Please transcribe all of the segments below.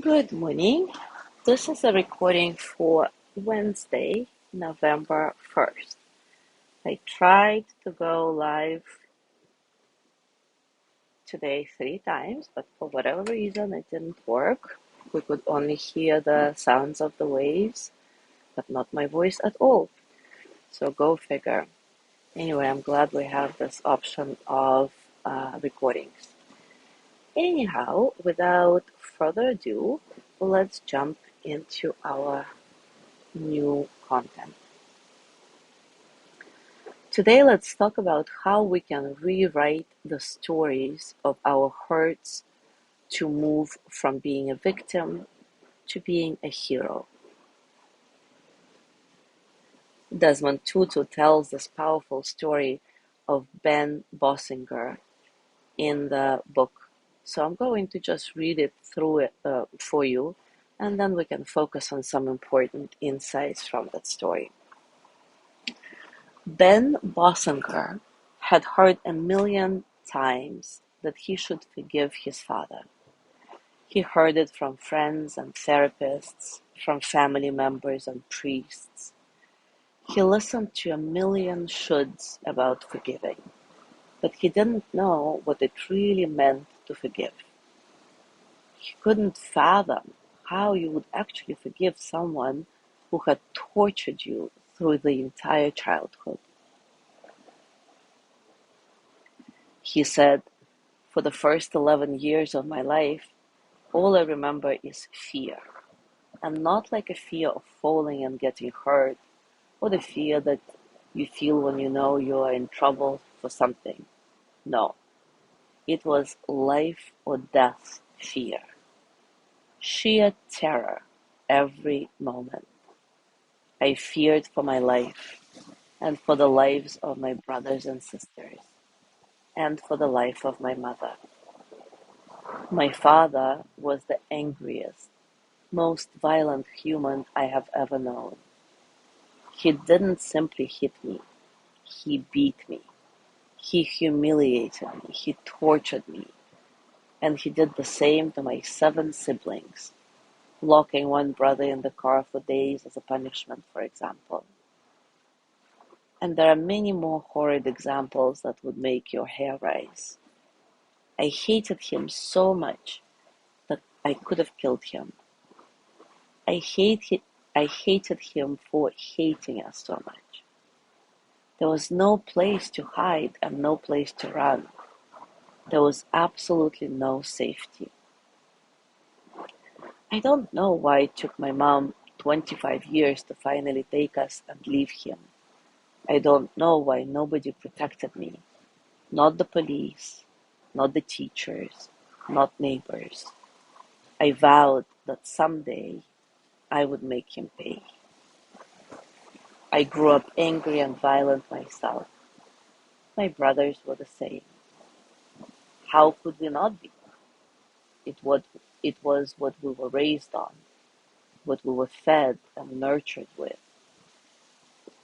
Good morning. This is a recording for Wednesday, November 1st. I tried to go live today 3 times, but for whatever reason it didn't work. We could only hear the sounds of the waves, but not my voice at all. So go figure. Anyway, I'm glad we have this option of recordings. Anyhow, without further ado, let's jump into our new content. Today, let's talk about how we can rewrite the stories of our hurts to move from being a victim to being a hero. Desmond Tutu tells this powerful story of Ben Bossinger in the book. So I'm going to just read it through it for you, and then we can focus on some important insights from that story. Ben Bossinger had heard a million times that he should forgive his father. He heard it from friends and therapists, from family members and priests. He listened to a million shoulds about forgiving, but he didn't know what it really meant to forgive. He couldn't fathom how you would actually forgive someone who had tortured you through the entire childhood. He said, "For the first 11 years of my life, all I remember is fear. And not like a fear of falling and getting hurt, or the fear that you feel when you know you are in trouble for something. No, it was life or death fear. Sheer terror every moment. I feared for my life, and for the lives of my brothers and sisters, and for the life of my mother. My father was the angriest, most violent human I have ever known. He didn't simply hit me, he beat me. He humiliated me, he tortured me, and he did the same to my 7 siblings, locking one brother in the car for days as a punishment, for example. And there are many more horrid examples that would make your hair rise. I hated him so much that I could have killed him. I hated him for hating us so much. There was no place to hide and no place to run. There was absolutely no safety. I don't know why it took my mom 25 years to finally take us and leave him. I don't know why nobody protected me. Not the police, not the teachers, not neighbors. I vowed that someday I would make him pay. I grew up angry and violent myself. My brothers were the same. How could we not be? It was, it was what we were raised on, what we were fed and nurtured with.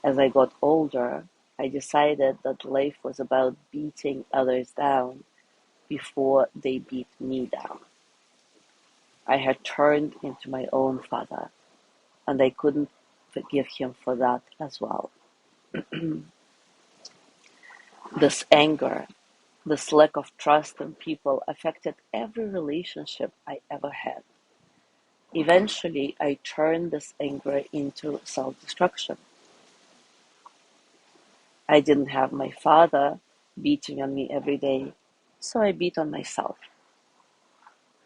As I got older, I decided that life was about beating others down before they beat me down. I had turned into my own father, and I couldn't forgive him for that as well. This anger, this lack of trust in people affected every relationship I ever had. Eventually, I turned this anger into self-destruction. I didn't have my father beating on me every day, so I beat on myself.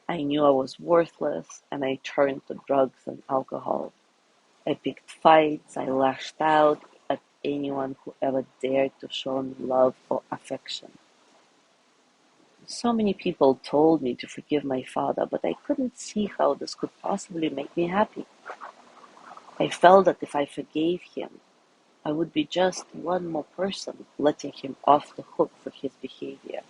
I knew I was worthless, and I turned to drugs and alcohol. I picked fights, I lashed out at anyone who ever dared to show me love or affection. So many people told me to forgive my father, but I couldn't see how this could possibly make me happy. I felt that if I forgave him, I would be just one more person letting him off the hook for his behavior.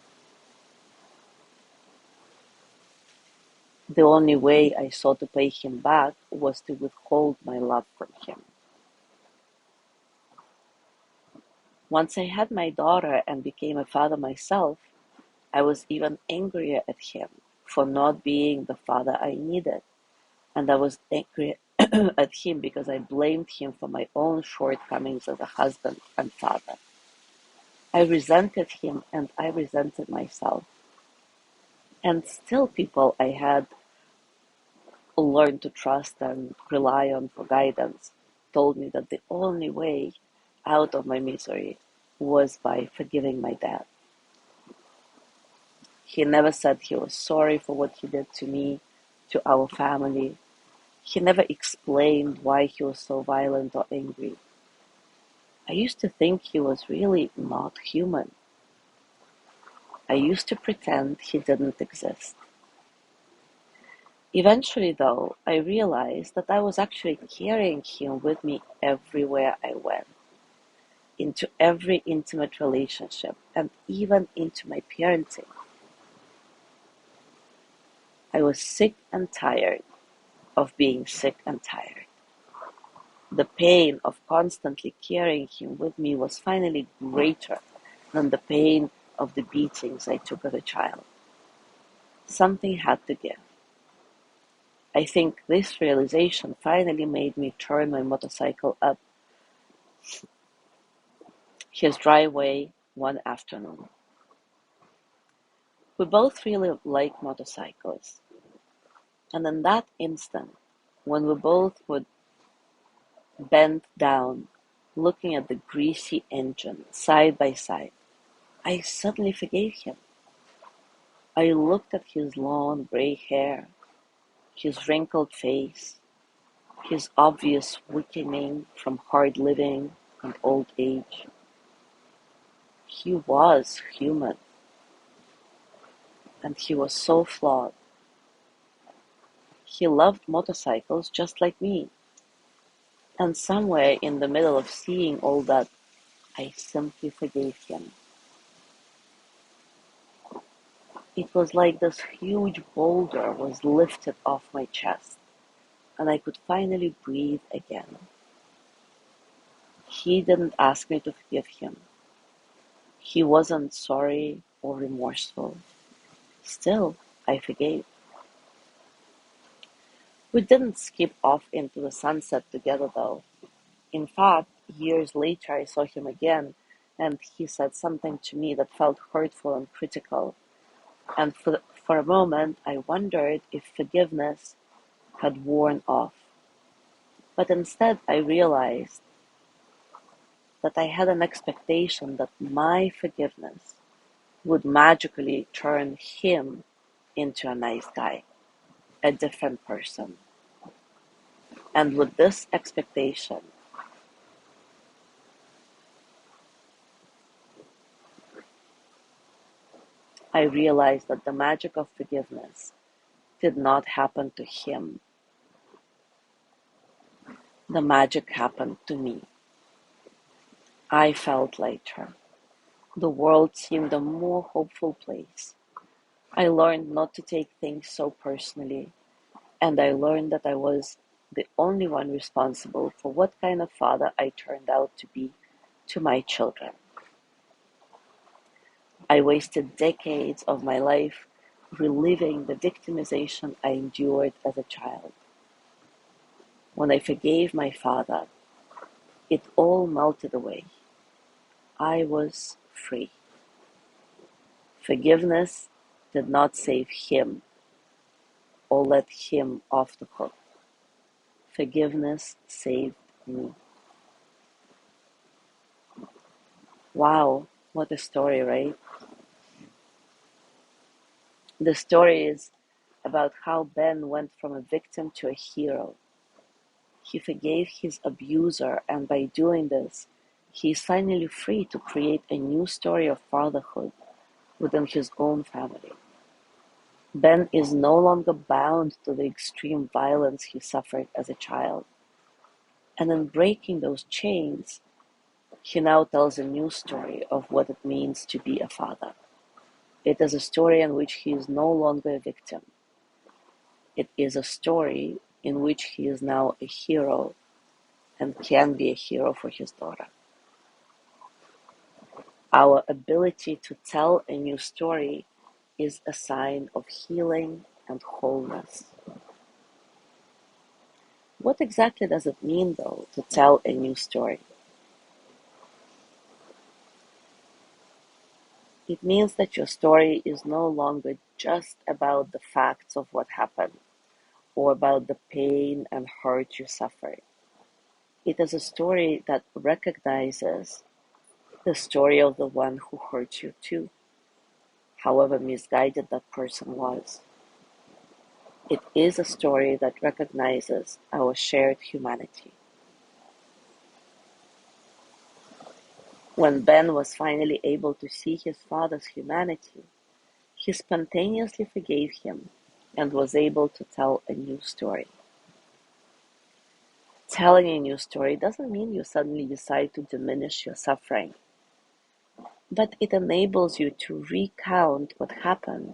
The only way I saw to pay him back was to withhold my love from him. Once I had my daughter and became a father myself, I was even angrier at him for not being the father I needed. and I was angry at him because I blamed him for my own shortcomings as a husband and father. I resented him and I resented myself. And still, people I had learned to trust and rely on for guidance told me that the only way out of my misery was by forgiving my dad. He never said he was sorry for what he did to me, to our family. He never explained why he was so violent or angry. I used to think he was really not human. I used to pretend he didn't exist. Eventually, though, I realized that I was actually carrying him with me everywhere I went, into every intimate relationship, and even into my parenting. I was sick and tired of being sick and tired. The pain of constantly carrying him with me was finally greater than the pain of the beatings I took as a child. Something had to give. I think this realization finally made me turn my motorcycle up his driveway one afternoon. We both really like motorcycles, and in that instant, when we both would bend down, looking at the greasy engine side by side, I suddenly forgave him. I looked at his long gray hair, his wrinkled face, his obvious weakening from hard living and old age. He was human, and he was so flawed. He loved motorcycles just like me, and somewhere in the middle of seeing all that, I simply forgave him. It was like this huge boulder was lifted off my chest, and I could finally breathe again. He didn't ask me to forgive him. He wasn't sorry or remorseful. Still, I forgave. We didn't skip off into the sunset together, though. In fact, years later I saw him again, and he said something to me that felt hurtful and critical. And for a moment, I wondered if forgiveness had worn off. But instead, I realized that I had an expectation that my forgiveness would magically turn him into a nice guy, a different person. And with this expectation, I realized that the magic of forgiveness did not happen to him. The magic happened to me. I felt lighter. The world seemed a more hopeful place. I learned not to take things so personally, and I learned that I was the only one responsible for what kind of father I turned out to be to my children. I wasted decades of my life reliving the victimization I endured as a child. When I forgave my father, it all melted away. I was free. Forgiveness did not save him or let him off the hook. Forgiveness saved me. Wow, what a story, right? The story is about how Ben went from a victim to a hero. He forgave his abuser, and by doing this, he is finally free to create a new story of fatherhood within his own family. Ben is no longer bound to the extreme violence he suffered as a child. And in breaking those chains, he now tells a new story of what it means to be a father. It is a story in which he is no longer a victim. It is a story in which he is now a hero and can be a hero for his daughter. Our ability to tell a new story is a sign of healing and wholeness. What exactly does it mean, though, to tell a new story? It means that your story is no longer just about the facts of what happened or about the pain and hurt you suffered. It is a story that recognizes the story of the one who hurt you too, however misguided that person was. It is a story that recognizes our shared humanity. When Ben was finally able to see his father's humanity, he spontaneously forgave him and was able to tell a new story. Telling a new story doesn't mean you suddenly decide to diminish your suffering, but it enables you to recount what happened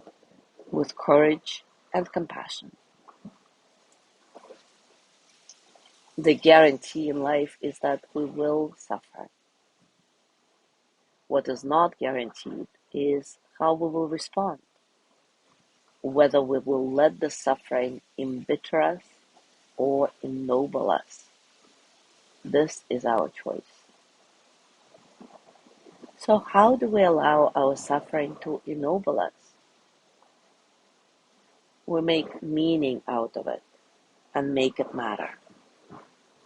with courage and compassion. The guarantee in life is that we will suffer. What is not guaranteed is how we will respond, whether we will let the suffering embitter us or ennoble us. This is our choice. So, how do we allow our suffering to ennoble us? We make meaning out of it and make it matter.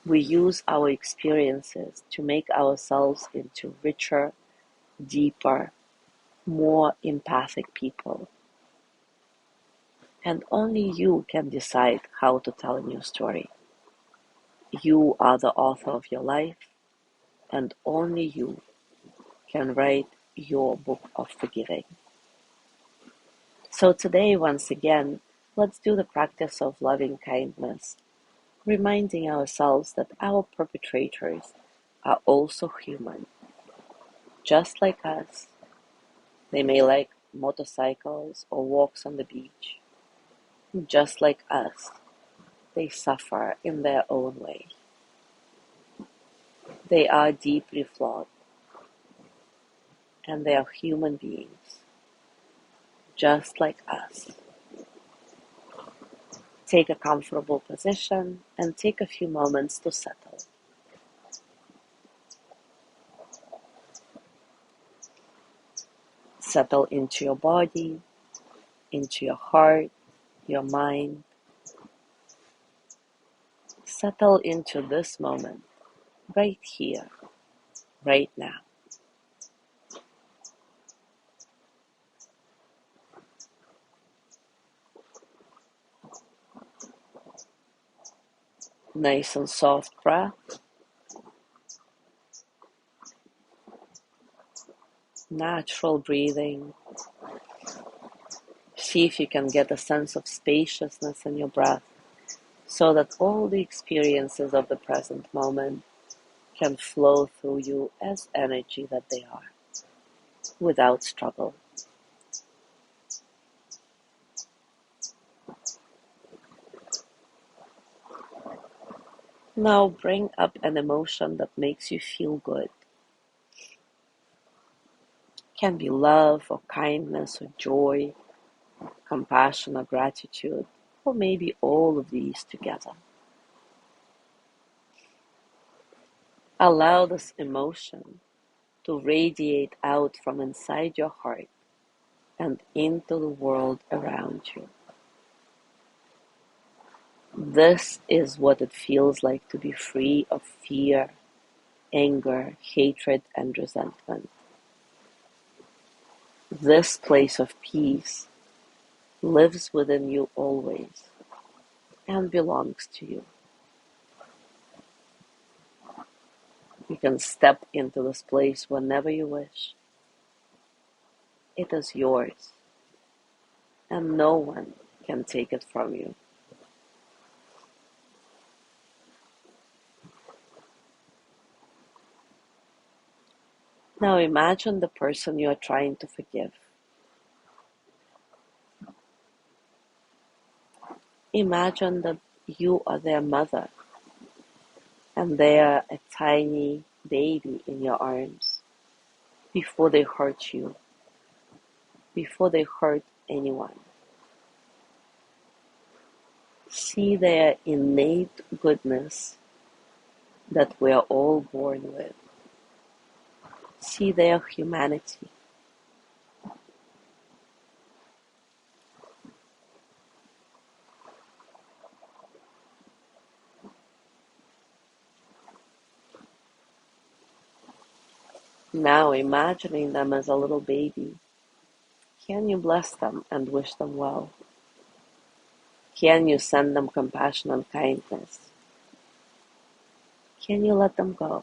We use our experiences to make ourselves into richer, deeper, more empathic people. And only you can decide how to tell a new story. You are the author of your life, and only you can write your book of forgiving. So today, once again, let's do the practice of loving kindness, reminding ourselves that our perpetrators are also human, just like us. They may like motorcycles or walks on the beach. Just like us, they suffer in their own way. They are deeply flawed, and they are human beings, just like us. Take a comfortable position and take a few moments to settle. Settle into your body, into your heart, your mind. Settle into this moment, right here, right now. Nice and soft breath, natural breathing. See if you can get a sense of spaciousness in your breath so that all the experiences of the present moment can flow through you as energy that they are, without struggle. Now bring up an emotion that makes you feel good. Can be love or kindness or joy, compassion or gratitude, or maybe all of these together. Allow this emotion to radiate out from inside your heart and into the world around you. This is what it feels like to be free of fear, anger, hatred, and resentment. This place of peace lives within you always and belongs to you. You can step into this place whenever you wish. It is yours, and no one can take it from you. Now imagine the person you are trying to forgive. Imagine that you are their mother and they are a tiny baby in your arms before they hurt you, before they hurt anyone. See their innate goodness that we are all born with. See their humanity. Now imagining them as a little baby, can you bless them and wish them well? Can you send them compassion and kindness? Can you let them go?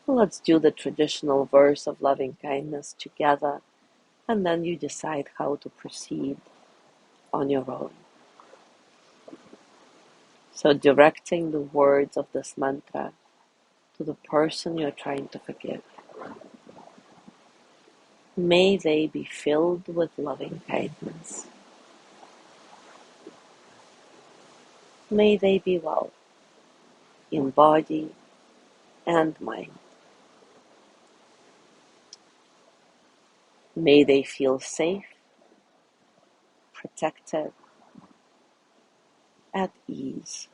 Let's do the traditional verse of loving kindness together, and then you decide how to proceed on your own. So directing the words of this mantra to the person you're trying to forgive. May they be filled with loving kindness. May they be well in body and mind. May they feel safe, protected, at ease.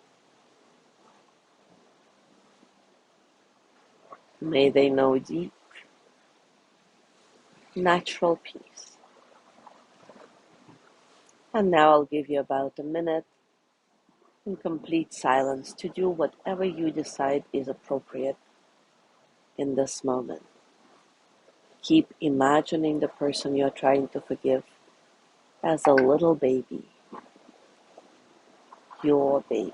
May they know deep, natural peace. And now I'll give you about a minute in complete silence to do whatever you decide is appropriate in this moment. Keep imagining the person you're trying to forgive as a little baby, your baby.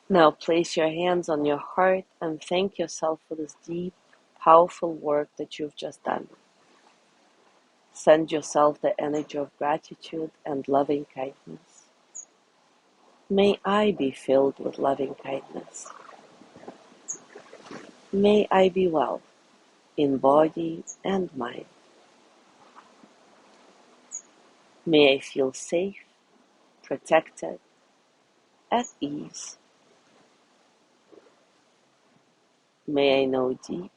Now place your hands on your heart and thank yourself for this deep, powerful work that you've just done. Send yourself the energy of gratitude and loving kindness. May I be filled with loving kindness. May I be well in body and mind. May I feel safe, protected, at ease. May I know deep,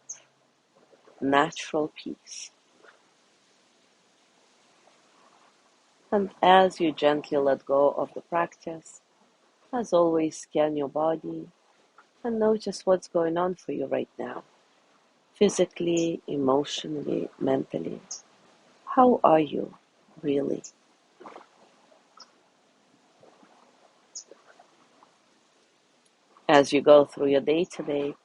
natural peace. And as you gently let go of the practice, as always, scan your body and notice what's going on for you right now. Physically, emotionally, mentally. How are you, really? As you go through your day today,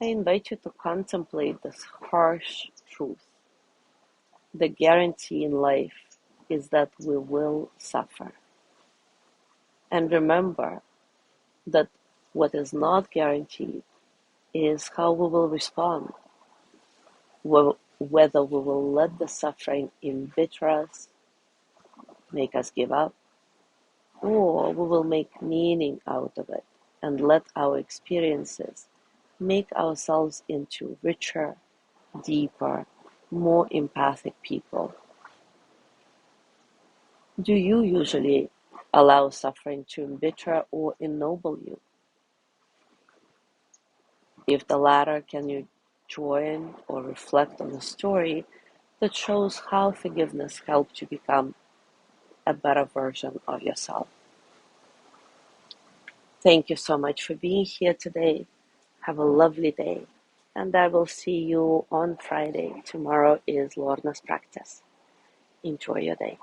I invite you to contemplate this harsh truth. The guarantee in life is that we will suffer. And remember that what is not guaranteed is how we will respond, whether we will let the suffering embitter us, make us give up, or we will make meaning out of it and let our experiences make ourselves into richer, deeper, more empathic people. Do you usually allow suffering to embitter or ennoble you? If the latter, can you join or reflect on a story that shows how forgiveness helped you become a better version of yourself? Thank you so much for being here today. Have a lovely day. And I will see you on Friday. Tomorrow is Lorna's practice. Enjoy your day.